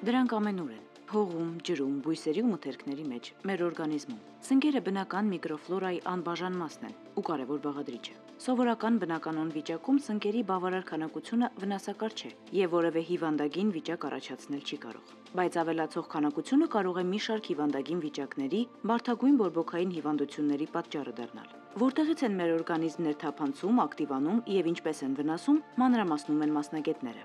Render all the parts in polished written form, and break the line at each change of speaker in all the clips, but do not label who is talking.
Դրանք ամենուր են՝ հողում, ջրում, բույսերի ու մթերքների մեջ, մեր օրգանիզմում։ Սնկերը բնական միկրոֆլորայի անբաժան մասն են ու կարևոր բաղադրիչը։ Սովորական բնականոն վիճակում սնկերի բավարար քանակությունը վնասակար չէ եւ որևէ հիվանդագին վիճակ առաջացնել չի կարող։ Բայց ավելացող քանակությունը կարող է մի շարք հիվանդագին վիճակների, բարդագույն բորբոքային հիվանդությունների պատճառը դառնալ։ Որտեղից են մեր օրգանիզմներ թափանցում, ակտիվանում եւ ինչպես են վնասում, մանրամասնում են մասնագետները։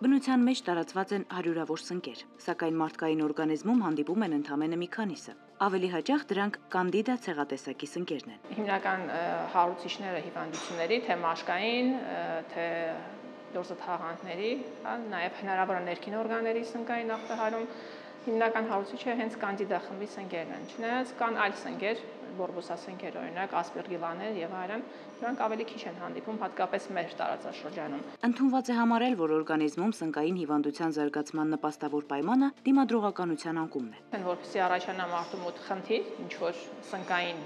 Բնության մեջ տարածված են հարյուրավոր սնկեր, սակայն մարդկային օրգանիզմում հանդիպում են ընդամենը մի քանիսը։ Ավելի հաճախ դրանք կանդիդա ցեղատեսակի սնկերն են։
Հիմնական հարուցիչները հիվանդությունների, թե մաշկային, թե դորսաթաղանթների, նաև հնարավոր է ներքին օրգանների սնկային ախտահարում, հիմնական հարուցիչը հենց կանդիդա խմբի սնկերն են։ Չնայած կան այլ սնկեր, բորբոսասնկեր, օրինակ ասպերգիլաներ եւ այլն, դրանք ավելի քիչ են հանդիպում, հատկապես մեր տարածաշրջանում։
Ընդունված է համարել, որ օրգանիզմում սնկային հիվանդության զարգացման նպաստավոր պայմանը դիմադրողականության անկումն է։
Որպեսզի առաջանա մարդու մոտ խնդիր, ինչ որ սնկային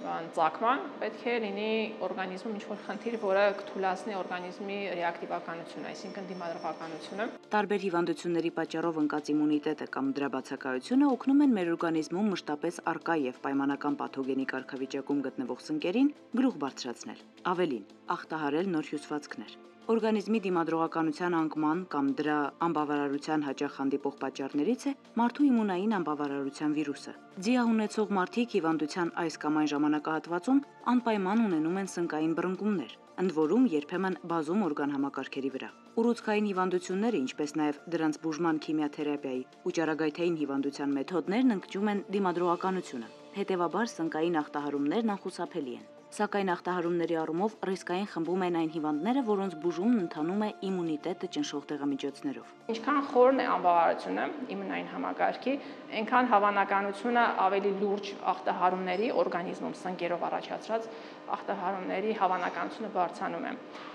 ծագման, պետք է լինի օրգանիզմում ինչ-որ խնդիր, որը կթուլացնի օրգանիզմի ռեակտիվականությունը, այսինքն դիմադրողականությունը։
Տարբեր հիվանդությունների պատճառով ընկած իմունիտետը կամ դրա բացակայությունը օգնում են մեր օրգանիզմում մշտապես առկա եւ պայմանական պաթոգենի կարգավիճակում գտնվող սնկերին գլուխ բարձրացնել, ավելին, ախտահարել նոր հյուսվածքներ։ Օրգանիզմի դիմադրողականության անկման կամ դրա անբավարարության հաճախ հանդիպող պատճառներից է մարդու իմունային անբավարարության վիրուսը։ Ձիահ ունեցող մարդիկ հիվանդության այս կամ այն ժամանակահատվածում անպայման ունենում են սնկային բռնկումներ, ընդ որում երբեմն բազում օրգանհամակարգերի վրա։ Ուռուցքային հիվանդությունները, ինչպես նաև դրանց բուժման քիմիաթերապիայի ու ճառագայթային հիվանդության մեթոդներն ընկճում են դիմադրողականությունը։ Հետևաբար սնկային ախտահարումներն անխուսափելի են։ Սակայն ախտահարումների առումով ռիսկային խմբում են այն հիվանդները, որոնց բուժումն ընթանում է իմունիտետը ճնշող դեղամիջոցներով։
Ինչքան խորն է անբավարարությունը իմունային համակարգի, այնքան հավանականությունը ավելի լուրջ ախտահարումների օրգանիզմում սնկերով առաջացած ախտահարումների հավանականությունը բարձրանում է։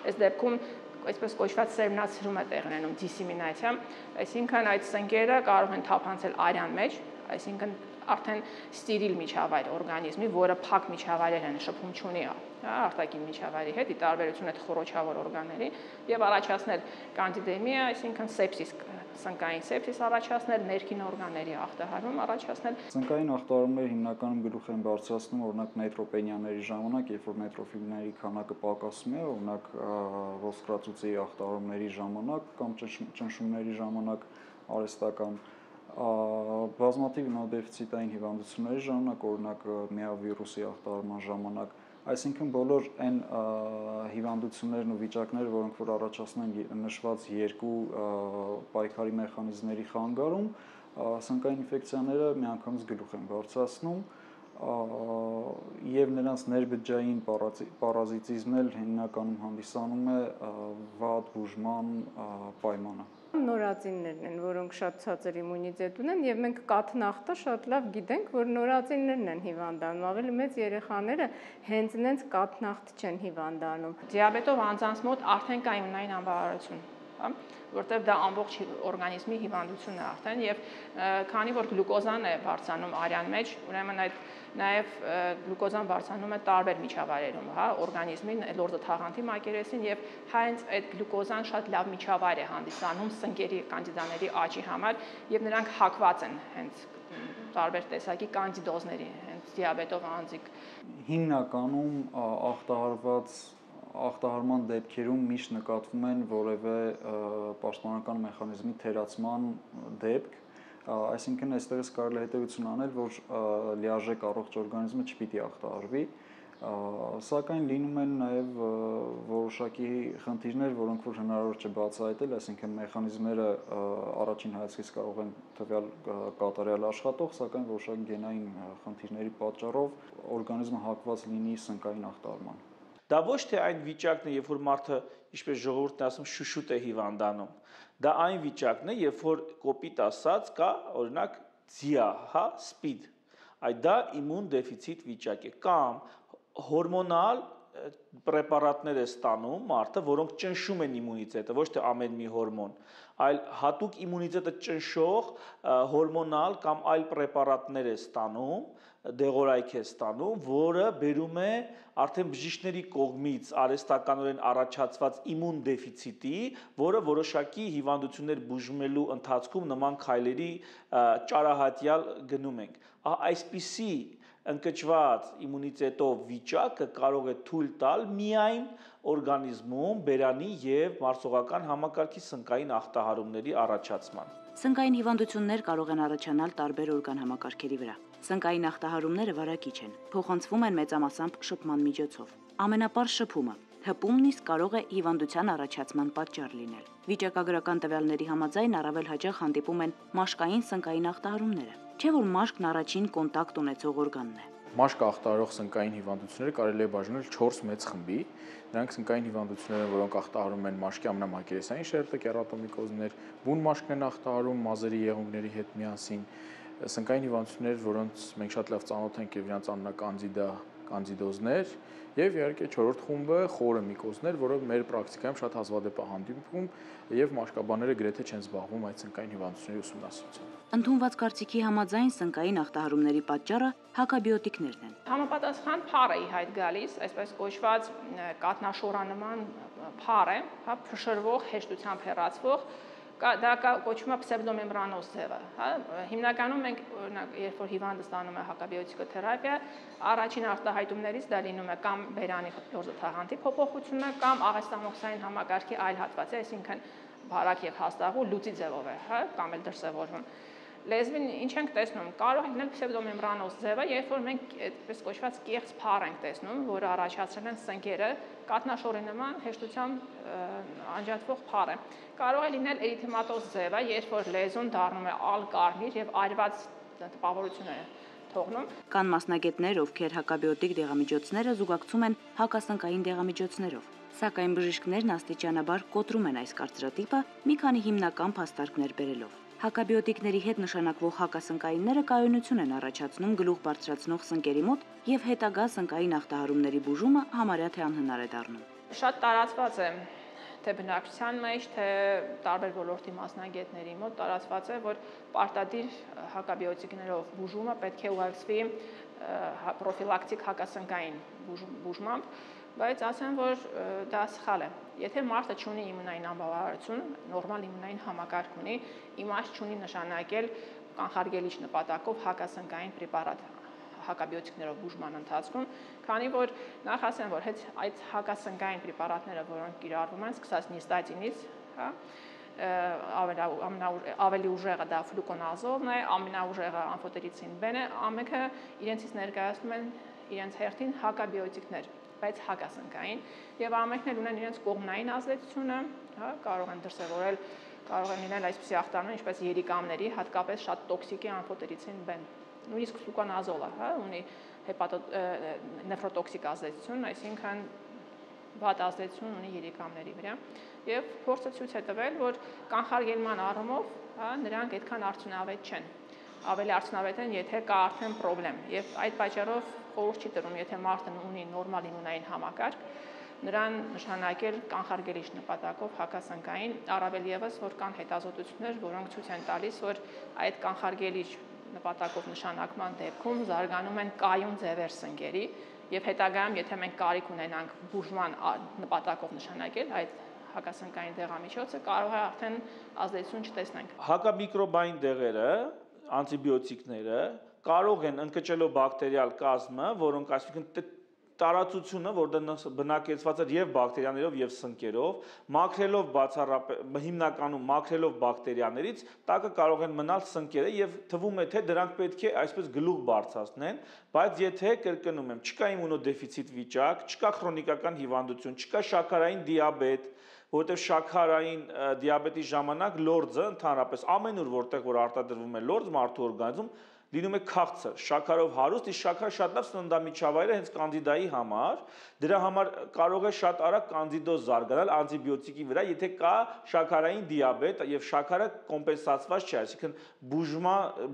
Այս դեպքում այսպես կոչված սերմնացրում է տեղի ունենում դիսեմինացիա, այսինքն այդ սնկերը կարող են թափանցել արյան մեջ, այսինքն արդեն ստերիլ միջավայր օրգանիզմի, որը փակ միջավայրեր են, շփում չունի արտաքին միջավայրի հետ, ի տարբերություն այդ խոռոչավոր օրգանների, եւ առաջացնել կանդիդեմիա, այսինքն սեպսիս, սնկային սեպսիս առաջացնել, ներքին օրգանների ախտահարում առաջացնել։
Սնկային ախտահարումները հիմնականում գլուխ են բարձրացնում, օրինակ նեյտրոպենիաների ժամանակ, երբ որ նեյտրոֆիլների քանակը պակասում է, օրինակ ոսկրածուծի ախտահարումների ժամանակ կամ ճնշումների ժամանակ արհեստական բազմաթիվ իմունոդեֆիցիտային հիվանդությունների ժամանակ, օրինակ միավիրուսի ախտահարման ժամանակ, այսինքն բոլոր այն հիվանդություններն ու վիճակները, որոնք որ առաջացնում են նշված երկու պայքարի մեխանիզմների խանգարում, սնկային ինֆեկցիաները միանգամից գլուխ են բարձրացնում եւ նրանց ներբջջային պարազիտիզմն էլ հիմնականում հանդիսանում է վատ բուժման պայմանը։
Նորածիններն են, որոնք շատ ցածր իմունիտետ ունեն եւ մենք կաթնախտը շատ լավ գիտենք, որ նորածիններն են հիվանդանում, ավելի մեծ երեխաները հենց նենց կաթնախտ չեն հիվանդանում։
Դիաբետով անձանց մոտ արդեն կա իմունային անբավարարություն, որտեղ դա ամբողջ օրգանիզմի հիվանդություն է արդեն եւ քանի որ գլյուկոզան է բարձրանում արյան մեջ, ուրեմն այդ նաև գլյուկոզան բարձրանում է տարբեր միջավայրերում, օրգանիզմին, լորձաթաղանթի մակերեսին եւ հենց այդ գլյուկոզան շատ լավ միջավայր է հանդիսանում սնկերի կանդիդաների աճի համար եւ նրանք հակված են հենց տարբեր տեսակի կանդիդոզների, հենց դիաբետով անձիկ։
Հիմնականում ախտահարման դեպքերում միշտ նկատվում են որևէ պաշտպանական մեխանիզմի թերացման դեպք, այսինքն այստեղից կարելի է հետևություն անել, որ լիարժեք առողջ օրգանիզմը չպիտի ախտահարվի, սակայն լինում են նաև որոշակի խնդիրներ, որոնք որ հնարավոր չէ բացահայտել, այսինքն մեխանիզմները առաջին հայացքից կարող են տվյալ կատարյալ աշխատող, սակայն որոշակի գենային խնդիրների պատճառով օրգանիզմը հակված լինի սնկային ախտահարման։
Դա ոչ թե այն վիճակն է, երբ որ մարդը, ինչպես ժողովուրդն ասում, շուշուտ է հիվանդանում։ Դա այն վիճակն է, երբ որ կոպիտ ասած կա, օրինակ, ձիա, սպիդ։ Այդ դա իմուն դեֆիցիտ վիճակ է կամ հորմոնալ պրեպարատներ է ստանում մարդը, որոնք ճնշում են իմունիտետը, ոչ թե ամեն մի հորմոն, այլ հատուկ իմունիտետը ճնշող հորմոնալ կամ այլ պրեպարատներ է ստանում, դեղորայք է ստանում, որը բերում է արդեն բժիշկների կողմից արհեստականորեն առաջացված իմուն դեֆիցիտի, որը որոշակի հիվանդություններ բուժելու ընթացքում նման քայլերի ճարահատյալ գնում ենք։ Այսպիսի ընկճված իմունիտետով վիճակը կարող է թույլ տալ միայն օրգանիզմում բերանի եւ մարսողական համակարգի սնկային ախտահարումների առաջացման։
Սնկային հիվանդություններ կարող են առաջանալ տարբեր օրգան համակարգերի վրա։ Սնկային ախտահարումները վարակիչ են, փոխանցվում են մեծամասամբ շփման միջոցով։ Ամենապարզ շփումը հպումն իսկ կարող է հիվանդության առաջացման պատճառ լինել։ Վիճակագրական տվյալների համաձայն առավել հաճախ հանդիպում են մաշկային սնկային ախտահարումները, չէ՞ որ մաշկն առաջին կոնտակտ ունեցող օրգանն է։
Մաշկ ախտահարող սնկային հիվանդությունները կարելի է բաժանել 4 մեծ խմբի։ Դրանք սնկային հիվանդություններ են, որոնք ախտահարում են մաշկի ամենամակերեսային շերտը, կերատոմիկոզներ, բուն մաշկն են ախտահարում մազերի եղունգների հետ միասին։ Սնկային հիվանդություններ, որոնց մենք շատ լավ ծանոթ ենք եւ իրանց անունը կանզիդոզներ, եւ իհարկե 4-րդ խումբը խորը միկոզներ, որը մեր պրակտիկայում շատ հազվադեպ է հանդիպում եւ մաշկաբանները գրեթե չեն զբաղվում այդ սնկային հիվանդությունների ուսումնասիրությամբ։
Ընդունված կարծիքի համաձայն սնկային ախտահարումների պատճառը հակաբիոտիկներն են։
Համապատասխան փառ է ի հայտ գալիս, այսպես կոչված կաթնաշորանման փառ է, փշրվող, հեշտությամբ հեռացվող, դա կոչվում է պսևդոմեմբրանոզ ձևը, հա, հիմնականում մենք օրինակ երբ որ հիվանդը ստանում է հակաբիոտիկոթերապիա, առաջին արտահայտումներից դա լինում է կամ բերանի լորձաթաղանթի փոփոխությունը կամ աղեստամոքսային համակարգի այլ հատվածի, այսինքն բարակ եւ հաստաղու լուծի ձևով է, հա, կամ էլ դրսևորվում։ Լեզվին ինչ ենք տեսնում, կարող է լինել պսևդոմեմբրանոզ ձևը, երբ որ մենք այդպես կոչված կեղծ փառ ենք տեսնում, որը առաջացրել են սնկերը, կաթնաշորի նման հեշտությամբ անջատվող փառ է։ Կարող է լինել էրիթեմատոզ ձևը, երբ որ լեզուն դառնում է ալկարմիր եւ այրված տպավորություն է թողնում։
Կան մասնագետներ, ովքեր հակաբիոտիկ դեղամիջոցները զուգակցում են հակասնկային դեղամիջոցներով, սակայն բժիշկներն աստիճանաբար կոտրում են այս կարծրատիպը մի քանի հիմնական փաստարկներ բերելով։ Հակաբիոտիկների հետ նշանակվող հակասնկայինները կայունություն են առաջացնում գլուխ բարձրացնող սնկերի մոտ եւ հետագա սնկային ախտահարումների բուժումը համարյա թե անհնար է դառնում։
Շատ տարածված է թե բնակչության մեջ, թե տարբեր ոլորտի մասնագետների մոտ տարածված է, որ պարտադիր հակաբիոտիկներով բուժումը պետք է ուղեկցվի պրոֆիլակտիկ հակասնկային բուժմամբ, բայց ասեմ, որ դա սխալ է։ Եթե մարդը ունի իմունային անբավարարություն, նորմալ իմունային համակարգ ունի, իմաստ չունի նշանակել կանխարգելիչ նպատակով հակասնկային պրեպարատ հակաբիոտիկներով բուժման ընթացքում, քանի որ նախ ասեմ, որ այդ հակասնկային պրեպարատները, որոնք կիրառվում են, սկսած նիստատինից, հա, ավելի ուժեղը դա ֆլուկոնազոլն է, ամենաուժեղը ամֆոտերիցին բեն է, ամենքը իրենցից ներկայացնում են իրենց հերթին հակաբիոտիկներ, բայց հակասնկային եւ ամենքն էլ ունեն իրենց կողմնային ազդեցությունը, հա, կարող են դրսևորել, կարող են լինել այսպիսի ախտանոց, ինչպես երիկամների, հատկապես շատ տոքսիկ է ամֆոտերիցին բեն։ Նույնիսկ ֆլուկոնազոլը, հա, ունի նեֆրոտոքսիկ ազդեցություն, այսինքն վատ ազդեցություն ունի երիկամների վրա եւ փորձը ցույց է տվել, որ կանխարգելման առումով, հա, նրանք այդքան արդյունավետ չեն։ Ավելի արդյունավետ են, եթե կա արդեն խնդրեմ եւ այդ պատճառով խորհուրդ չի տրվում, եթե մարդը ունի նորմալ իմունային համակարգ, նրան նշանակել կանխարգելիչ նպատակով հակասնկային, առավել եւս որ կան հետազոտություններ, որոնք ցույց են տալիս, որ այդ կանխարգելիչ նպատակով նշանակման դեպքում զարգանում են կայուն ձևեր սնկերի եւ հետագայում եթե մենք կարիք ունենանք բուժման նպատակով նշանակել այդ հակասնկային դեղամիջոցը, կարող է արդեն ազդեցություն չտեսնենք։
Հակամիկրոբային դեղերը, անտիբիոտիկները կարող են ընկճելով բակտերիալ կազմը, որոնք այսինքն տարածությունը, որտեղ բնակեցված է եւ բակտերիաներով եւ սնկերով, մաքրելով հիմնականում մաքրելով բակտերիաներից, տակը կարող են մնալ սնկերը եւ թվում է թե դրանք պետք է այսպես գլուխ բարձրացնեն, բայց եթե կրկնում եմ, չկա իմունոդեֆիցիտ վիճակ, չկա քրոնիկական հիվանդություն, չկա շաքարային դիաբետ, որտեղ շաքարային դիաբետի ժամանակ լորձը ընդհանրապես ամենուր որտեղ որ արտադրվում է լորձ մարդու օրգանիզմում լինում է քաղցր, շաքարով հարուստ, իսկ շաքարը շատ լավ սննդամիջավայր է հենց կանդիդայի համար, դրա համար կարող է շատ արագ կանդիդոզ զարգանալ անտիբիոտիկի վրա, եթե կա շաքարային դիաբետ եւ շաքարը կոմպենսացված չէ, այսինքն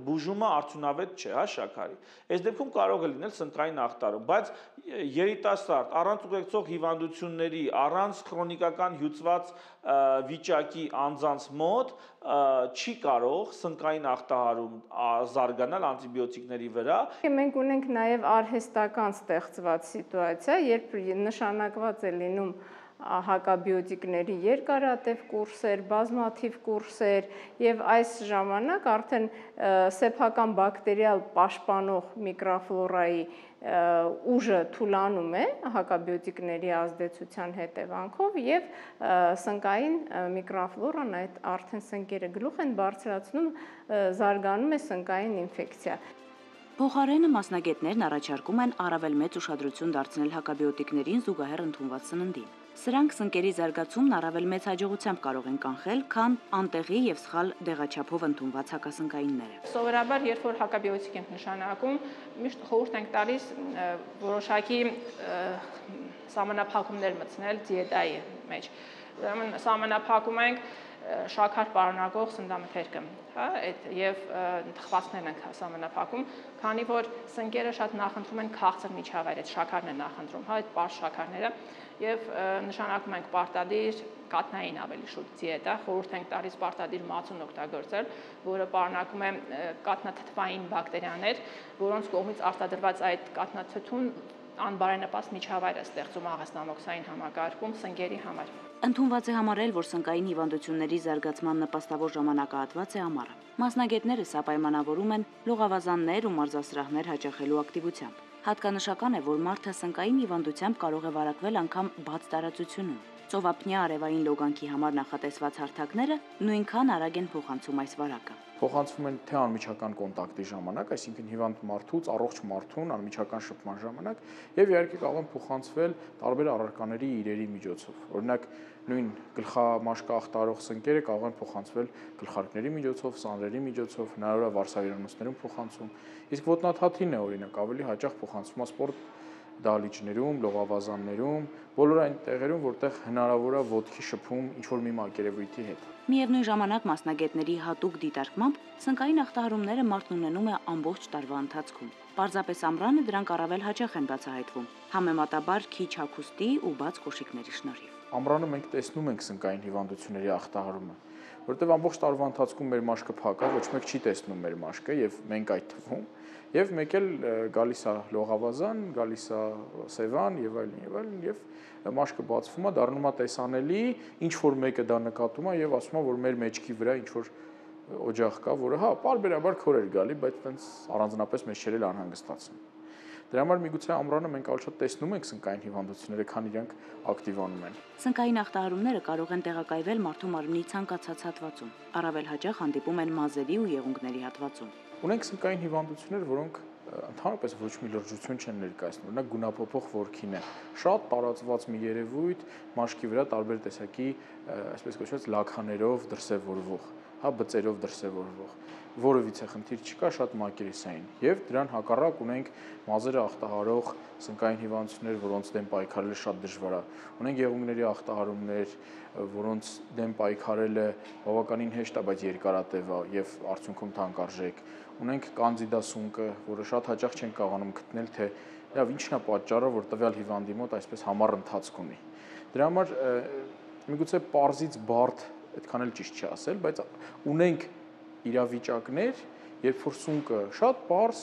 բուժումը արդյունավետ չէ, հա, շաքարի։ Այս դեպքում կարող է լինել սնկային ախտարում, բայց երիտասարդ, առանց ուղեկցող հիվանդությունների, առանց քրոնիկական հյուծված վիճակի անձանց մոտ չի կարող սնկային ախտահարում զարգանալ անտիբիոտիկների վրա։
Մենք ունենք նաև արհեստական ստեղծված սիտուացիա, երբ նշանակված է լինում հակաբիոտիկների երկարատև կուրսեր, բազմաթիվ կուրսեր եւ այս ժամանակ արդեն սեփական բակտերիալ պաշտպանող միկրոֆլորայի ուժը թուլանում է հակաբիոտիկների ազդեցության հետևանքով եւ սնկային միկրոֆլորան այդ արդեն սնկերը գլուխ են բարձրացնում, զարգանում է սնկային ինֆեկցիա։
Փոխարենը մասնագետներն առաջարկում են առավել մեծ ուշադրություն դարձնել հակաբիոտիկներին զուգահեռ ընդունված սննդին։ Սրանք սնկերի զարգացումն առավել մեծ հաջողությամբ կարող են կանխել, քան անտեղի եւ սխալ դեղաչափով ընդունված հակասնկայինները։
Սովորաբար, երբ որ հակաբիոտիկ ենք նշանակում, միշտ խորհուրդ ենք տալիս որոշակի սահմանափակումներ մտցնել դիետայի մեջ։ Ուրեմն սահմանափակում ենք շաքար պարունակող սննդամթերքը, հա, եւ թխվածքներն ենք սահմանափակում, քանի որ սնկերը շատ նախընտրում են քաղցր միջավայր, այդ շաքարն է նախընտրում, հա, այդ պարզ շաքարները, եւ նշանակում ենք պարտադիր կաթնային ավելի շուտ դիետա, խորհուրդ ենք տալիս պարտադիր մածուն օգտագործել, որը պարունակում է կաթնաթթվային բակտերիաներ, որոնց կողմից արտադրված այդ կաթնաթթուն անբարենպաստ միջավայր է ստեղծում աղեստամոքսային համակարգում սնկերի համար։
Ընդունված է համարել, որ սնկային հիվանդությունների զարգացման նպաստավոր ժամանակահատված է ամառը։ Մասնագետները սա պայմանավորում են լողավազաններ ու մարզասրահներ հաճախելու ակտիվությամբ։ Հատկանշական է, որ մարդը սնկային հիվանդությամբ կարող է վարակվել անգամ բաց տարածությունում։ Ծովափնյա արևային լոգանքի համար նախատեսված հարթակները նույնքան արագ են փոխանցում այս վարակը։
Փոխանցվում են թե անմիջական կոնտակտի ժամանակ, այսինքն հիվանդ մարդուց առողջ մարդուն անմիջական շփման ժամանակ, եւ իհարկե կարող են փոխանցվել տարբեր առարկաների իրերի միջոցով։ Օրինակ, նույն գլխամաշկը ախտարող սնկերը կարող են փոխանցվել գլխարկների միջոցով, սանրերի միջոցով, հնարավոր է վարսավիրանոցներում փոխանցում։ Իսկ ոտնաթաթին է օրինակ ավելի հաճախ փոխանցվում սպորտ դահլիճներում, լողավազաններում, բոլոր այն տեղերում, որտեղ հնարավոր է ոտքի շփում ինչ-որ մի մակերևույթի հետ։
Միևնույն ժամանակ մասնագետների հատուկ դիտարկմամբ սնկային ախտահարումները մարդն ունենում է ամբողջ տարվա ընթացքում։ Պարզապես ամռանը դրանք առավել հաճախ են բացահայտվում, համեմատաբար քիչ հագուստի ու բաց կոշիկների շնորհիվ։
Ամռանը մենք տեսնում ենք սնկային հիվանդությունների ախտահարումը, որտեղ ամբողջ տարվա ընթացքում մեր մաշկը փակ է, ոչ մեկ չի տեսնում մեր մաշկը եւ մենք այդ թվում, եւ մեկ էլ գալիս է լողավազան, գալիս է սևան եւ այլն եւ մաշկը բացվում է, դառնում է տեսանելի, ինչ որ մեկը դա նկատում է եւ ասում է, որ մեր մեջքի վրա ինչ որ օջախ կա, որը հա, պարբերաբար քոր էր գալի, բայց այտենց առանձնապես մեզ չէր անհանգստացնում։ Դրա համար միգուցե ամռանը մենք ավելի շատ տեսնում ենք սնկային հիվանդությունները, քան իրենք ակտիվանում են։
Սնկային ախտահարումները կարող են տեղակայվել մարդու մարմնի ցանկացած հատվածում։ Առավել հաճախ հանդիպում են մազերի ու եղունգների հատվածում։
Ունենք սնկային հիվանդություններ, որոնք ընդհանրապես ոչ մի լրջություն չեն ներկայացնում։ Օրինակ գունափոփող ворքին է շատ տարածված մի երևույթ, մաշկի վրա տարբեր տեսակի, այսպես կոչված լաքաներով դրսևորվող, հա, բծերով դրսևորվող, որևիցե խնդիր չկա, շատ մակերեսային։ Եվ դրան հակառակ ունենք մազերը ախտահարող սնկային հիվանդություններ, որոնց դեմ պայքարելը շատ դժվար է։ Ունենք եղունգների ախտահարումներ, որոնց դեմ պայքարելը բավականին հեշտ է, բայց երկարատև է եւ արդյունքում թանկարժեք։ Ունենք կանդիդասունկը, որը շատ հաճախ չեն կարողանում գտնել, թե լավ ինչն է պատճառը, որ տվյալ հիվանդի մոտ այսպես համառ ընթացք ունի։ Դրա համար միգուցե պարզից բարդ այդքան էլ ճիշտ չի ասել, բայց ունենք իրավիճակներ, երբ որ սունկը շատ պարզ,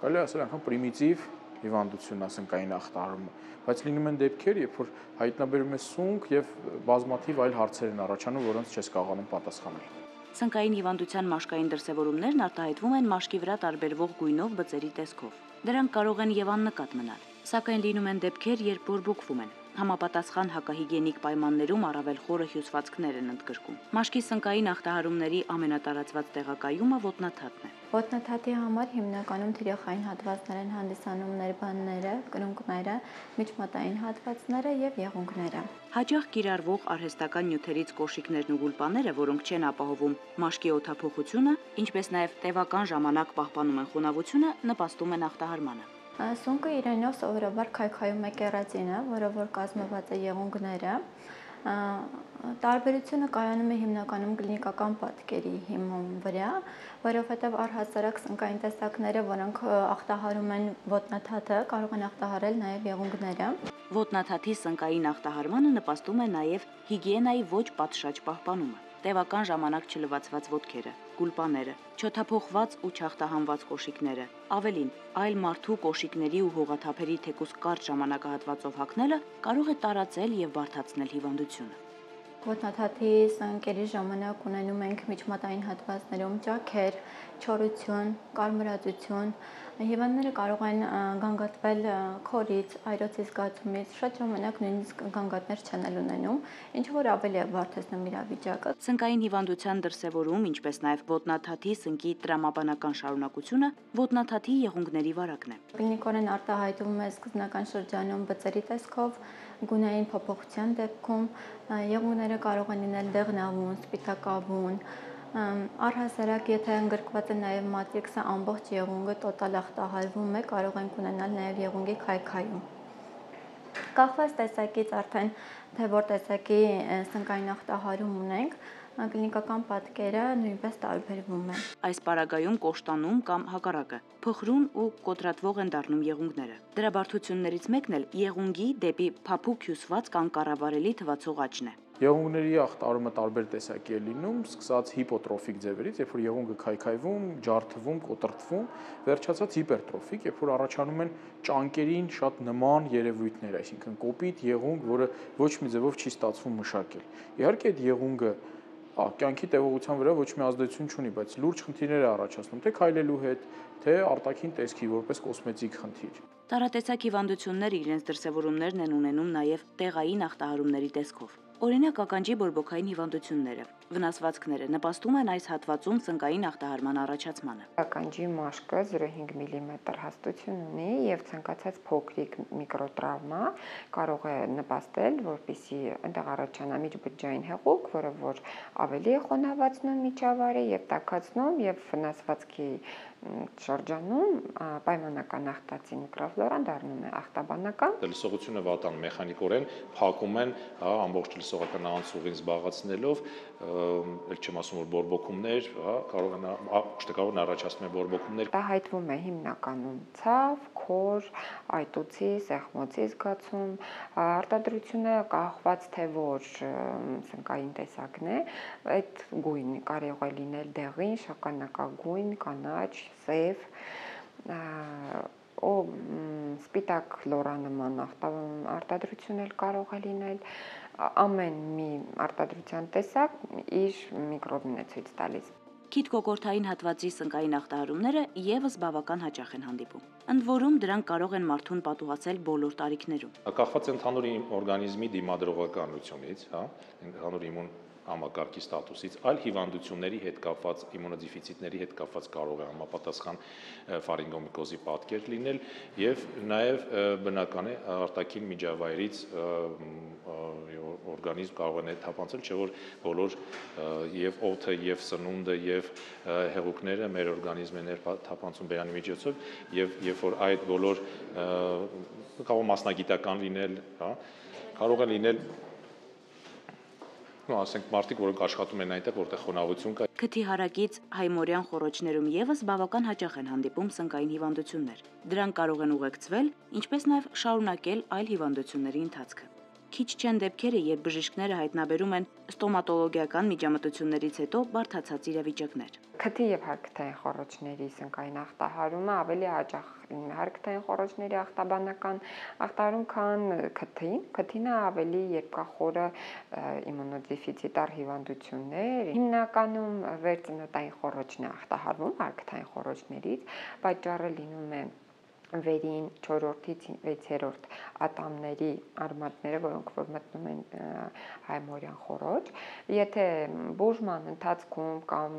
կարելի է ասել անգամ պրիմիտիվ հիվանդությունն է սնկային ախտահարումը, բայց լինում են դեպքեր, երբ որ հայտնաբերում է սունկ եւ բազմաթիվ այլ հարցեր են առաջանում, որոնց չես կարողանում պատասխանել։
Սնկային հիվանդության մաշկային դրսևորումներն արտահայտվում են մաշկի վրա տարբերվող գույնով բծերի տեսքով։ Դրանք կարող են եւ աննկատ մնալ, սակայն լինում են դեպքեր, երբ բորբոքվում են։ Համապատասխան հակահիգիենիկ պայմաններում առավել խորը հյուսվածքներ են ընդգրկում։ Մաշկի սնկային ախտահարումների ամենատարածված տեղակայումը ոտնաթաթն է։
Ոտնաթաթի համար հիմնականում թիրախային հատվածներ են հանդիսանում ներբանները, կրունկները, միջմատային հատվածները եւ եղունգները։
Հաճախ կիրառվող արհեստական նյութերից կոշիկներն ու գուլպաները, որոնք չեն ապահովում մաշկի օդափոխությունը, ինչպես նաև տևական ժամանակ պահպանում են խոնավությունը, նպաստում են ախտահարմանը։
Սունկը իրենով սովորաբար քայքայում է կերատինը, որը որ կազմված է եղունգները։ Տարբերությունը կայանում է հիմնականում կլինիկական պատկերի հիման վրա, որովհետև առհասարակ սնկային տեսակները, որոնք ախտահարում են ոտնաթաթը, կարող են ախտահարել նաև եղունգները։
Ոտնաթաթի սնկային ախտահարմանը նպաստում է նաև հիգիենայի ոչ պատշաճ պահպանումը, տևական ժամանակ չլվացված ոտքերը, գուլպաները, չօդափոխված ու չախտահանված կոշիկները, ավելին, այլ մարդու կոշիկների ու հողաթափերի թեկուզ կարճ ժամանակահատվածով հագնելը կարող է տարածել եւ բարդացնել հիվանդությունը։
Ոտնաթաթի սնկերի ժամանակ ունենում ենք միջմատային հատվածներում ճաքեր, չորություն, կարմրածություն, հիվանդները կարող են գանգատվել քորից, այրոցի զգացումից, շատ ժամանակ նույնիսկ գանգատներ չեն ունենում, ինչը որ ավելի է բարդացնում իրավիճակը։
Սնկային հիվանդության դրսևորում, ինչպես նաև ոտնաթաթի սնկի տրամաբանական շարունակությունը, ոտնաթաթի եղունգների վարակն է։
Կլինիկորեն արտահայտվում է սկզբնական շրջանում բծերի տեսքով, գունային փոփոխության դեպքում եղունգները կարող են լինել դեղնավուն, սպիտակավուն, առհասարակ եթե ընդգրկված է նաև մատրիքսը, ամբողջ եղունգը տոտալ ախտահարվում է, կարող ենք ունենալ նաև եղունգի քայքայում։ Կախված տեսակից արդեն թե որ տեսակի սնկային ախտահարում ունենք, կլինիկական պատկերը նույնպես տարբերվում է։
Այս պարագայում կոշտանում կամ հակառակը փխրուն ու կոտրատվող են դառնում եղունգները։ Դրա բարդություններից մեկն էլ եղունգի դեպի փափուկ հյուսված կամ կառավարելի թվացող աճն է։
Եղունգների ախտահարումը տարբեր տեսակի է լինում, սկսած հիպոտրոֆիկ ձևերից, երբ որ եղունգը քայքայվում, ջարդվում, կոտրտվում, վերջացած հիպերտրոֆիկ, երբ որ առաջանում են ճանկերին շատ նման երևույթներ, այսինքն կոպիտ եղունգ, որը ոչ մի ձևով չի ստացվում մշակել։ Իհարկե այդ եղունգը կյանքի տևողության վրա ոչ մի ազդեցություն չունի, բայց լուրջ խնդիրներ է առաջացնում թե քայլելու հետ, թե արտաքին տեսքի որպես կոսմետիկ խնդիր։
Տարատեսակ հիվանդությունները իրենց դրսևորումներն են ունենում նաև տեղային ախտահարումների տեսքով։ Օրինակ ականջի բորբոքային հիվանդությունները, վնասվածքները նպաստում են այս հատվածում սնկային ախտահարման առաջացմանը։
Ականջի մաշկը 0.5 մմ հաստություն ունի եւ ցանկացած փոքրիկ միկրոտրավմա կարող է նպաստել, որպեսզի այնտեղ առաջանա միջբջջային հեղուկ, որը որ ավելի է խոնավացնում միջավայրը եւ տաքացնում եւ վնասվածքի շրջանում պայմանական ախտացի միկրոֆլորան դառնում է ախտաբանական։
Լսողությունը վատան մեխանիկորեն փակում են ամբողջ լսողական անցուղին զբաղացնելով, ել չեմ ասում որ բորբոքումներ, կարող են առաջացնում են բորբոքումներ։
Դա հայտնվում է հիմնականում ցավ, քոր, այտուցի, սեղմոցի զգացում, արտադրությունը կախված թե որ սնկային տեսակն է, այդ գույնը կարող է լինել դեղին, շագանակագույն, կանաչ, սև, սպիտակ լորանման արտադրություն էլ կարող է լինել, ամեն մի արտադրության տեսակ իր միկրոբն է ցույց տալիս։
Քիթ-կոկորդային հատվածի սնկային ախտահարումները եւս բավական հաճախ են հանդիպում։ Ընդ որում դրանք կարող են մարդուն պատուհացել բոլոր տարիքներում։
Կախված ընդհանուր օրգանիզմի դիմադրողականությունից, ընդհանուր իմուն համակարգի ստատուսից, այլ հիվանդությունների հետ կապված, իմունոդեֆիցիտների հետ կապված կարող է համապատասխան ֆարինգոմիկոզի պատկեր լինել եւ նաեւ բնական է արտաքին միջավայրից օրգանիզմ կարող է թափանցել, չէ որ բոլոր եւ օդը եւ սնունդը եւ հեղուկները մեր օրգանիզմն է թափանցում բերանի միջոցով եւ երբ որ այդ բոլոր կարող մասնագիտական լինել, կարող է լինել ասենք մարդիկ, որոնք աշխատում են այնտեղ, որտեղ խոնավություն կա։
Քթի հարակից հայմորյան խոռոչներում եւս բավական հաճախ են հանդիպում սնկային հիվանդություններ։ Դրանք կարող են ուղեկցվել, ինչպես նաեւ շարունակել այլ հիվանդությունների ընթացքը։ Քիչ չեն դեպքերը, երբ բժիշկները հայտնաբերում են ստոմատոլոգիական միջամտություններից հետո բարդացած իրավիճակներ։
Քթի եւ հարքթային խոռոչների սնկային ախտահարումը ավելի հաճախ հարքթային խոռոչների ախտաբանական ախտահարում, քան քթին։ Քթինը ավելի երբ կա խորը իմունոդեֆիցիտար հիվանդություններ, հիմնականում վերծնոտային խոռոչն է ախտահարվում հարքթային խոռոչներից, պատճառը լինում է վերին 4-ից 6-րդ ատամների արմատները, որոնք որ մտնում են հայմորյան խոռոչ, եթե բուժման ընթացքում կամ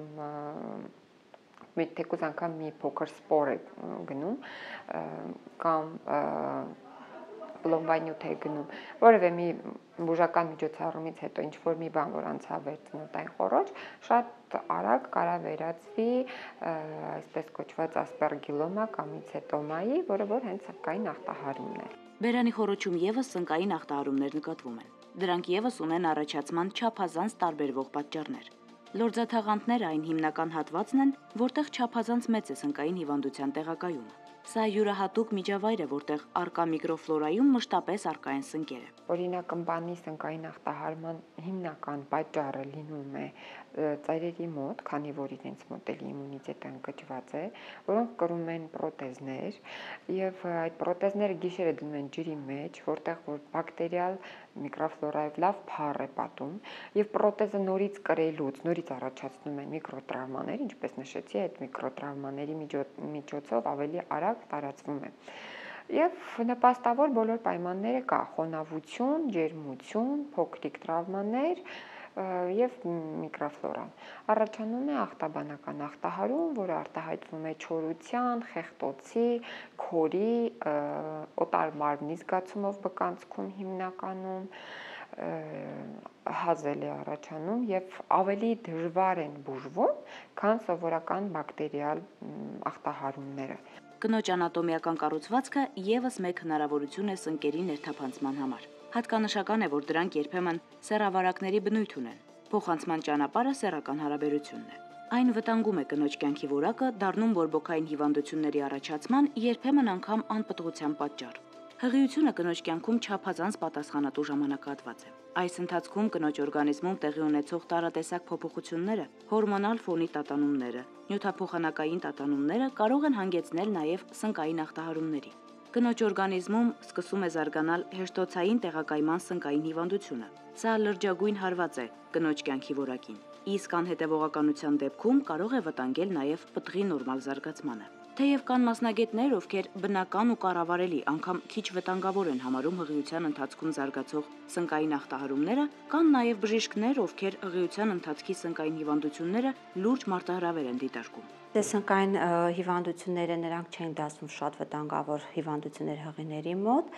թեկուզ անգամ մի փոքր սպոր է գնում կամ պլոմբային նյութ է գնում, որևէ մի բուժական միջոցառումից հետո ինչ որ մի բան, որ անցավ վերցնոտային խոռոչ, շատ արագ կարա վերածվի այսպես կոչված ասպերգիլոմա կամ միցետոմայի, որը որ հենց սնկային ախտահարումն է։
Բերանի խոռոչում եւս սնկային ախտահարումներ նկատվում են։ Դրանք եւս ունեն առաջացման չափազանց տարբերվող պատճառներ։ Լորձաթաղանթները այն հիմնական հատվածն են, որտեղ չափազանց մեծ է սնկային հիվանդության տեղակայումը։ Սա յուրահատուկ միջավայր է, որտեղ առկա միկրոֆլորայում մշտապես առկա են սնկերը։
Օրինակ ըմբանի սնկային ախտահարման հիմնական պատճառը լինում է ծայրերի մոտ, քանի որ իրենց մոտ էլ իմունիտետը ընկճված է, որոնք կրում են պրոթեզներ, եւ այդ պրոթեզները գիշերը դնում են ջրի մեջ, որտեղ որ բակտերիալ միկրոֆլորայով լավ փառ է պատում, եւ պրոթեզը նորից կրելուց, նորից առաջացնում են միկրոտրավմաներ, ինչպես նշեցի, այդ միկրոտրավմաների միջոցով ավելի արագ տարածվում է։ Եվ նպաստավոր բոլոր պայմանները կա՝ խոնավություն, ջերմություն, փոքրիկ տրավմաներ եւ միկրոֆլորան։ Առաջանում է ախտաբանական ախտահարում, որը արտահայտվում է չորության, խեղտոցի, քորի, օտար մարմնի զգացումով բկանցքում հիմնականում հազել է առաջանում եւ ավելի դժվար են բուժվում, քան սովորական բակտերիալ ախտահարումները։
Կնոջ անատոմիական կառուցվածքը եւս մեկ հնարավորություն է սնկերի ներթափանցման համար։ Հատկանշական է, որ դրանք երբեմն սեռավարակների բնույթ ունեն։ Փոխանցման ճանապարհը սեռական հարաբերությունն է։ Այն վտանգում է կնոջ կյանքի որակը, դառնում բորբոքային հիվանդությունների առաջացման, երբեմն անգամ անպտղության պատճառ։ Հղիությունը կնոջ կյանքում չափազանց պատասխանատու ժամանակահատված է։ Այս ընթացքում կնոջ օրգանիզմում տեղի ունեցող տարատեսակ փոփոխությունները, հորմոնալ ֆոնի տատանումները, նյութափոխանակային տատանումները կարող են հանգեցնել նաև սնկային ախտահարումների։ Կնոջ օրգանիզմում սկսում է զարգանալ հեշտոցային տեղակայման սնկային հիվանդությունը։ Սա լրջագույն հարված է կնոջ կյանքի որակին, իսկ անհետևողականության դեպքում կարող է վտանգել նաև պտղի նորմալ զարգացմանը։ Թեև կան մասնագետներ, ովքեր բնական ու կառավարելի, անգամ քիչ վտանգավոր են համարում հղիության ընթացքում զարգացող սնկային ախտահարումները, կան նաև բժիշկներ, ովքեր հղիության ընթացքի սնկային հիվանդությունները լուրջ մարտահրավեր են դիտարկում։
Սնկային հիվանդությունները նրանք չեն դասվում շատ վտանգավոր հիվանդություններ հղիների մոտ։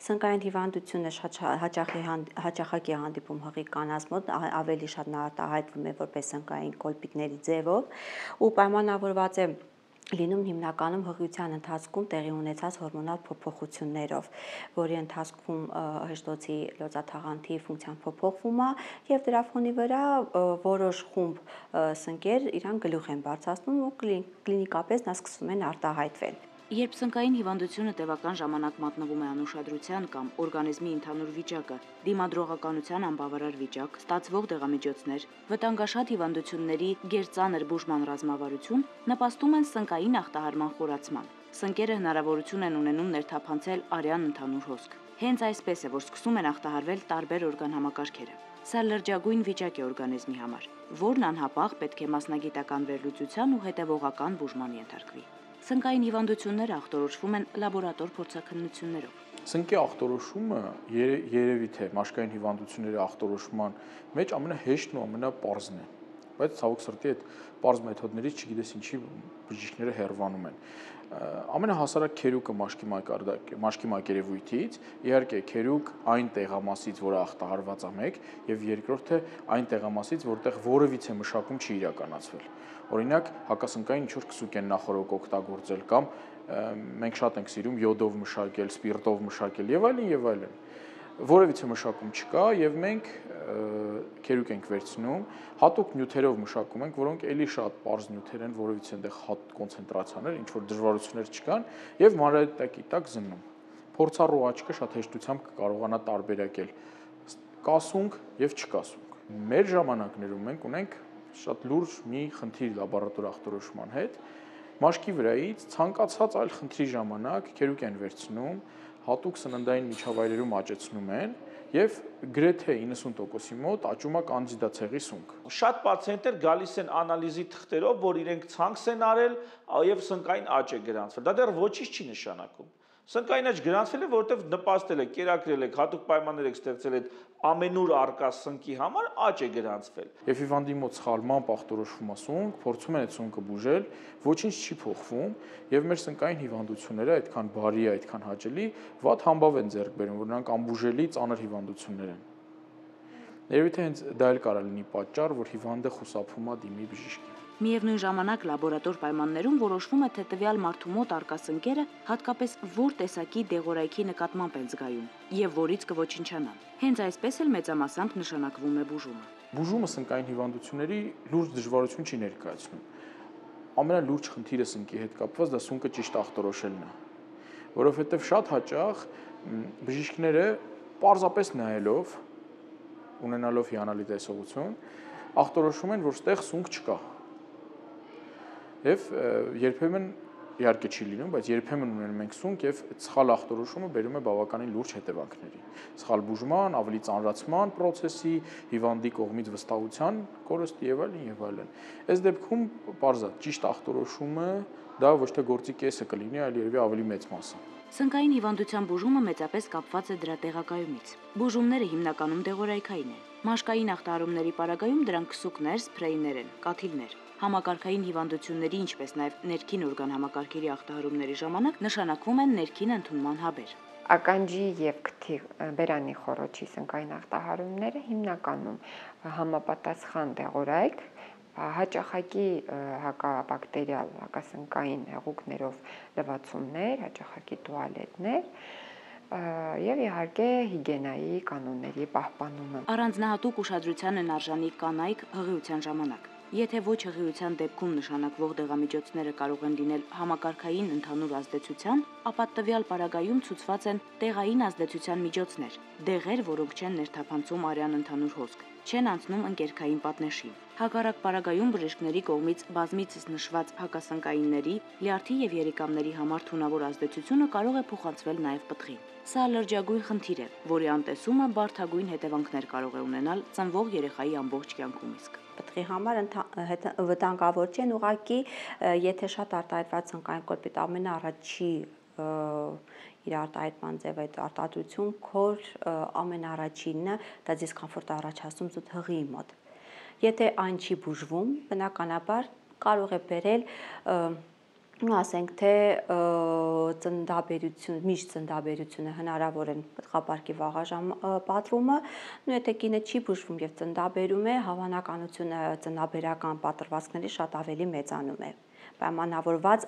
Սնկային հիվանդությունը հաճախակի հանդիպում հղի կանանց մոտ ավելի շատ նա արտահայտվում է որպես սնկային կոլպիտների ձևով ու պայմանավորված է լինում հիմնականում հղիության ընթացքում տեղի ունեցած հորմոնալ փոփոխություններով, որի ընթացքում հեշտոցի լորձաթաղանթի ֆունկցիան փոփոխվում է եւ դրա ֆոնի վրա որոշ խումբ սնկեր իրան գլուխ են բարձրացնում ու կլինիկապես նա սկսում են արտահայտվել։
Երբ սնկային հիվանդությունը տևական ժամանակ մատնվում է անուշադրության կամ օրգանիզմի ընդհանուր վիճակը, դիմադրողականության անբավարար վիճակ, ստացվող դեղամիջոցներ, վտանգաշատ հիվանդությունների գերծանր բուժման ռազմավարություն նպաստում են սնկային ախտահարման խորացման։ Սնկերը հնարավորություն են ունենում ներթափանցել արյան ընդհանուր հոսք։ Հենց այսպես է, որ սկսում են ախտահարվել տարբեր օրգանհամակարգերը։ Սա լրջագույն վիճակ է օրգանիզմի համար, որն անհապաղ պետք է մասնագիտական վերլուծության ու հետևողական բուժման ենթարկվի։ Սնկային հիվանդությունները ախտորոշվում են լաբորատոր փորձաքննություններով։
Սնկի ախտորոշումը երևի թե մաշկային հիվանդությունների ախտորոշման մեջ ամենահեշտն ու ամենապարզն է, բայց ցավոք սրտի այդ պարզ մեթոդներից չգիտես ինչի բժիշկները հեռվանում են։ Ամենահասարակ քերուկը մաշկի մակերևույթից, իհարկե քերուկ այն տեղամասից, որը ախտահարված է մեկ, եւ երկրորդը այն տեղամասից, որտեղ որևիցե մշակում չի իրականացվել։ Օրինակ, հակասնկային ինչ-որ քսուկ են նախորոք օգտագործել կամ մենք շատ ենք սիրում յոդով մշակել, սպիրտով մշակել եւ այլն եւ այլն։ Որևիցե մշակում չկա եւ մենք քերուկ ենք վերցնում, հատուկ նյութերով մշակում ենք, որոնք էլի շատ པարզ նյութեր են, որևիցե այնտեղ հատ կոնցենտրացիաներ, ինչ որ դժվարություններ չկան եւ մանրադիտակի տակ զննում։ Փորձառու աչքը շատ հեշտությամբ կկարողանա տարբերակել կասունք եւ չկասունք։ Մեր ժամանակներում մենք ունենք շատ լուրջ մի խնդիր լաբորատոր ախտորոշման հետ։ Մաշկի վրայից ցանկացած այլ խնդրի ժամանակ քերուկ են վերցնում, հատուկ սննդային միջավայրերում աճեցնում են եւ գրեթե 90%-ի մոտ աճում է կանդիդա ցեղի սունկ։
Շատ պացիենտներ գալիս են անալիզի թղթերով, որ իրենք ցանց են արել եւ սնկային աճ է գրանցվել։ Դա դեռ ոչինչ չի նշանակում։ Սնկային աճ գրանցվել է, որովհետև նպաստել եք, կերակրել եք, հատուկ պայմաններ եք ստեղծել այդ ամենուր արկա սնկի համար, աճ է գրանցվել։
Եվ հիվանդի մոտ սխալմամբ ախտորոշվում է սունկ, փորձում են այդ սունկը բուժել, ոչինչ չի փոխվում, եւ մեր սնկային հիվանդությունները այդքան բարի է, այդքան հաճելի, վատ համբավ են ձեռք բերում, որ նրանք անբուժելի ծանր հիվանդություններ են։ Երևի թե հենց դա էլ կարող լինի պատճառ, որ հիվանդը խուսափում է դիմի բժիշկին։
Միևնույն ժամանակ լաբորատոր պայմաններում որոշվում է, թե տվյալ մարդու մոտ արկա սնկերը հատկապես որ տեսակի դեղորայքի նկատմամբ են զգայուն եւ որից կոչնչանան։ Հենց այսպես էլ մեծամասամբ նշանակվում է բուժումը։
Բուժումը սնկային հիվանդությունների լուրջ դժվարություն չի ներկայացնում։ Ամենալուրջ խնդիրը սնկի հետ կապված դա սունկը ճիշտ ախտորոշելն է, որովհետեւ շատ հաճախ բժիշկները պարզապես նայելով, ունենալով հիանալի տեսողություն, ախտորոշում են, որ ստեղ սունկ չկա։ Եվ երբեմն իհարկե չի լինում, բայց երբեմն ունենում ենք սունկ եւ սխալ ախտորոշումը բերում է բավականին լուրջ հետևանքների։ Սխալ բուժման, ավելի ծանրացման process-ի, հիվանդի կողմից վստահության կորստի եւ այլն եւ այլն։ Այս դեպքում պարզա ճիշտ ախտորոշումը դա ոչ թե գործի կեսը կլինի, այլ երևի ավելի մեծ մասը։
Սնկային հիվանդության բուժումը մեծապես կապված է դրա տեղակայումից։ Բուժումները հիմնականում դեղորայքային են։ Մաշկային ախտահարումների պարագայում դրանք քսուկներ, սփրեյներ են, կաթիլներ։ Համակարգային հիվանդությունների, ինչպես նաև ներքին օրգան համակարգերի ախտահարումների ժամանակ նշանակվում են ներքին ընդունման հաբեր։
Ականջի եւ քթի բերանի խոռոչի սնկային ախտահարումները հիմնականում համապատասխան դեղորայք, հաճախակի հակաբակտերիալ, հակասնկային հեղուկներով լվացումներ, հաճախակի տուալետներ եւ իհարկե հիգիենայի կանոնների պահպանումը։
Առանձնահատուկ ուշադրության են արժանի կանայք հղիության ժամանակ։ Եթե ոչ հղիության դեպքում նշանակվող դեղամիջոցները կարող են լինել համակարգային ընդհանուր ազդեցության, ապա տվյալ պարագայում ցուցված են տեղային ազդեցության միջոցներ, դեղեր, որոնք չեն ներթափանցում արյան ընդհանուր հոսք, չեն անցնում ընկերքային պատնեշին։ Հակառակ պարագայում բժիշկների կողմից բազմիցս նշված հակասնկայինների, լյարդի եւ երիկամների համար թունավոր ազդեցությունը կարող է փոխանցվել նաեւ պտղին։ Սա լրջագույն խնդիր է, որի անտեսումը բարդագույն հետևանքներ կարող է ունենալ ծնվող երեխայի ամբողջ կյանքում իսկ։
Պտղի համար վտանգավոր չեն, ուղղակի եթե շատ արտահայտված սնկային կոլպիտ ամենաառաջի իր արտահայտման ձև այդ արտադրություն քոր ամենաառաջինը դա դիսկոմֆորտ առաջացնում զուտ հղիի մոտ։ Եթե այն չի բուժվում, բնականաբար կարող է բերել ասենք թե ծննդաբերություն, միշտ ծննդաբերությունը հնարավոր են պտղապարկի վաղաժամ պատրումը, ու եթե կինը չի բուժվում եւ ծննդաբերում է, հավանականությունը ծննդաբերական պատրվածքների շատ ավելի մեծանում է, պայմանավորված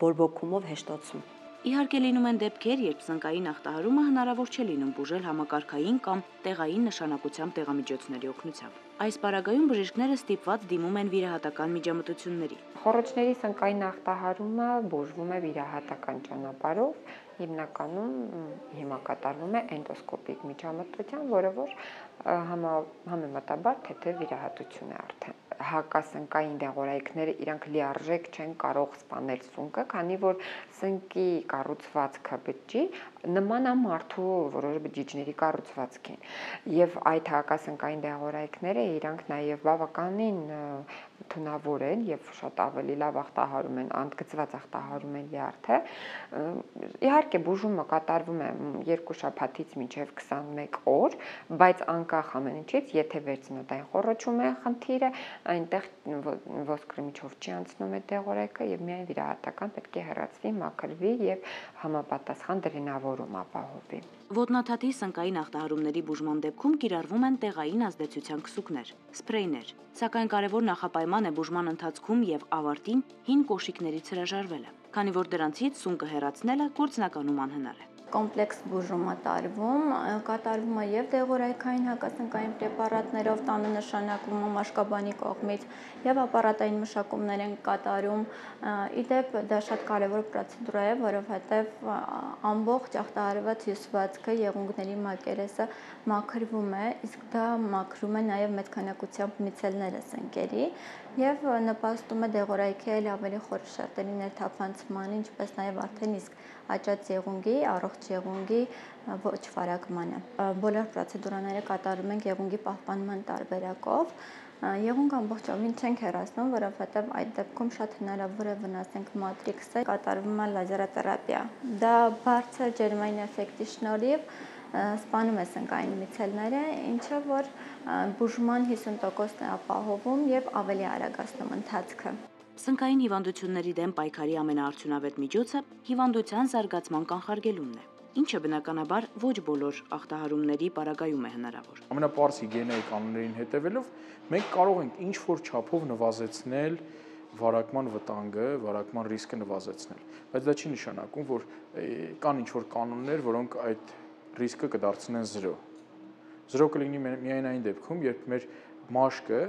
բորբոքումով հեշտոցում։
Իհարկե լինում են դեպքեր, երբ սնկային ախտահարումը հնարավոր չէ լինում բուժել համակարգային կամ տեղային նշանակությամբ տեղամիջոցների օգնությամբ։ Այս պարագայում բժիշկները ստիպված դիմում են վիրահատական միջամտությունների։
Խոռոչների սնկային ախտահարումը բուժվում է վիրահատական ճանապարհով, հիմնականում հիմա կատարվում է էնդոսկոպիկ միջամտության, որը որ համեմատաբար թեթև վիրահատություն է արդեն։ Հակասնկային դեղորայքները իրանք լիարժեք չեն կարող սպանել սունկը, քանի որ սնկի կառուցվածքը բջջի նման է մարդու որոշ բջիջների կառուցվածքին, եւ այդ հակասնկային դեղորայքները իրանք նաեւ բավականին թունավոր են եւ շատ ավելի լավ ախտահարում են, ընդգծված ախտահարում են լյարդը։ Իհարկե բուժումը կատարվում է 2 շաբաթից մինչև 21 օր, բայց անկախ ամեն ինչից, եթե վերծնոտային խոռոչում է խնդիրը, այնտեղ ոսկրմիջով չի անցնում այդ դեղորայքը եւ միայն վիրահատական պետք է հեռացվի, մաքրվի եւ համապատասխան դրինավորում ապահովի։
Ոտնաթաթի սնկային ախտահարումների բուժման դեպքում կիրառվում են տեղային ազդեցության քսուկներ, սփրեյներ, սակայն կարևոր նախապայման է բուժման ընթացքում եւ ավարտին հին կոշիկներից հրաժարվելը, քանի որ դրանցից սունկը հեռացնելը գործնականում անհնար է։
Կոմպլեքս բուժումը կատարվում է եւ դեղորայքային հակասնկային պրեպարատներով տանը նշանակումը մաշկաբանի կողմից եւ ապարատային մշակումներ են կատարում։ Իդեպ դա շատ կարեւոր պրոցեդուրա է, որովհետեւ ամբողջ ախտահարված հյուսվածքը եղունգների մակերեսը մաքրվում է, իսկ դա մաքրում է նաեւ մեծ քանակությամբ միցելները սնկերի եւ նպաստում է դեղորայքի ավելի խոր շերտերի ներթափանցման, ինչպես նաեւ արդեն իսկ աճած եղունգի առողջ առողջ եղունգի ոչ վարակմանը։ Բոլոր պրոցեդուրաները կատարում ենք եղունգի պահպանման տարբերակով։ Եղունգ ամբողջովին չենք հեռացնում, որովհետև այդ դեպքում շատ հնարավոր է վնասենք մատրիքսը, կատարվում է լազերոթերապիա։ Դա բարձր ջերմային էֆեկտի շնորհիվ սպանում է սնկային միցելները, ինչը որ բուժման 50%-ն է ապահովում եւ ավելի արագացնում ընթացքը։
Սնկային հիվանդությունների դեմ պայքարի ամենաարդյունավետ միջոցը հիվանդության զարգացման կանխարգելումն է, ինչը բնականաբար ոչ բոլոր ախտահարումների պարագայում է հնարավոր։
Ամենապարզ հիգիենայի կանոններին հետևելով մենք կարող ենք ինչ-որ չափով նվազեցնել վարակման վտանգը, վարակման ռիսկը նվազեցնել, բայց դա չի նշանակում, որ կան ինչ-որ կանոններ, որոնք այդ ռիսկը կդարձնեն 0։ 0 կլինի միայն այն դեպքում, երբ մեր մաշկը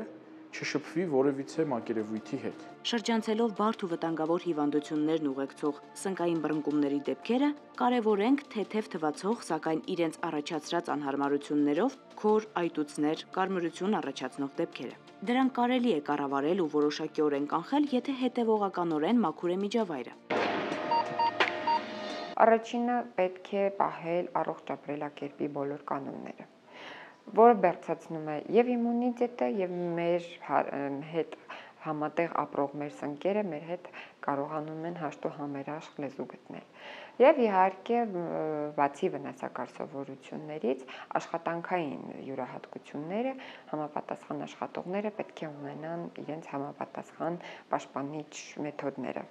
չշփվի որևիցե մակերևույթի հետ։
Շրջանցելով բարդ ու վտանգավոր հիվանդություններն ուղեկցող սնկային բռնկումների դեպքերը, կարևորենք թեթև թվացող, սակայն իրենց առաջացրած անհարմարություններով քոր, այտուցներ, կարմրություն առաջացնող դեպքերը։ Դրանք կարելի է կառավարել ու որոշակիորեն կանխել, եթե հետևողականորեն մաքուր է միջավայրը։
Առաջինը պետք է պահել առողջ ապրելակերպի բոլոր կանոնները, որը բարձրացնում է եւ իմունիտետը եւ մեր հետ համատեղ ապրող մեր սնկերը մեր հետ կարողանում են հաշտ ու համերաշխ լեզու գտնել։ Եվ իհարկե բացի վնասակար սովորություններից աշխատանքային յուրահատկությունները համապատասխան աշխատողները պետք է ունենան իրենց համապատասխան պաշտպանիչ մեթոդները։